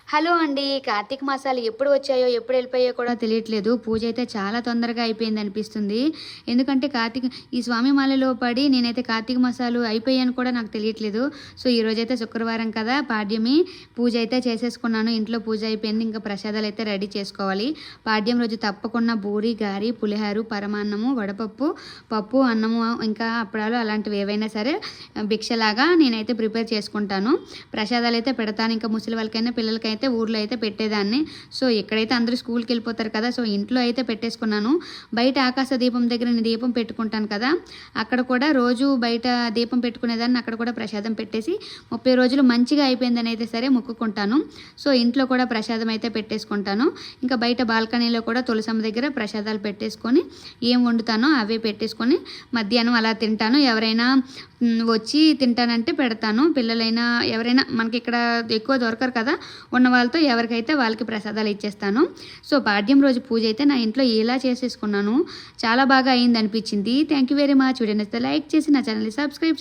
Hello అండి. కార్తీక మాసాలు ఎప్పుడు వచ్చాయో, ఎప్పుడు వెళ్ళిపోయాయో కూడా తెలియట్లేదు. పూజ అయితే చాలా తొందరగా అయిపోయింది అనిపిస్తుంది. ఎందుకంటే ఈ స్వామి మాలలో పడి నేనైతే కార్తీక మాసాలు అయిపోయాయని కూడా నాకు తెలియట్లేదు. సో ఈరోజైతే శుక్రవారం కదా, పాడ్యమి పూజ అయితే చేసేసుకున్నాను. ఇంట్లో పూజ అయిపోయింది. ఇంకా ప్రసాదాలు అయితే రెడీ చేసుకోవాలి. పాడ్యం రోజు తప్పకుండా బూరి, గారి, పులిహారు, పరమాన్నము, వడపప్పు, పప్పు, అన్నము, ఇంకా అప్పడాలు అలాంటివి ఏవైనా సరే భిక్షలాగా నేనైతే ప్రిపేర్ చేసుకుంటాను. ప్రసాదాలు అయితే పెడతాను. ఇంకా ముసలి వాళ్ళకైనా పిల్లలకైనా అయితే ఊర్లో అయితే పెట్టేదాన్ని. సో ఇక్కడైతే అందరూ స్కూల్కి వెళ్ళిపోతారు కదా, సో ఇంట్లో అయితే పెట్టేసుకున్నాను. బయట ఆకాశ దీపం దగ్గర నేను దీపం పెట్టుకుంటాను కదా, అక్కడ కూడా రోజు బయట దీపం పెట్టుకునేదాన్ని. అక్కడ కూడా ప్రసాదం పెట్టేసి 30 రోజులు మంచిగా అయిపోయిందని అయితే సరే మొక్కుకుంటాను. సో ఇంట్లో కూడా ప్రసాదం అయితే పెట్టేసుకుంటాను. ఇంకా బయట బాల్కనీలో కూడా తులసమ్మ దగ్గర ప్రసాదాలు పెట్టేసుకొని ఏం వండుతానో అవే పెట్టేసుకొని మధ్యాహ్నం అలా తింటాను. ఎవరైనా వచ్చి తింటానంటే పెడతాను. పిల్లలైనా ఎవరైనా, మనకి ఇక్కడ ఎక్కువ దొరకరు కదా, ఉన్న వాళ్ళతో ఎవరికైతే వాళ్ళకి ప్రసాదాలు ఇచ్చేస్తాను. సో పాడ్యం రోజు పూజ అయితే నా ఇంట్లో ఇలా చేసేసుకున్నాను. చాలా బాగా అయింది అనిపించింది. Thank you very much. Video నచ్చితే లైక్ చేసి నా ఛానల్ని సబ్స్క్రైబ్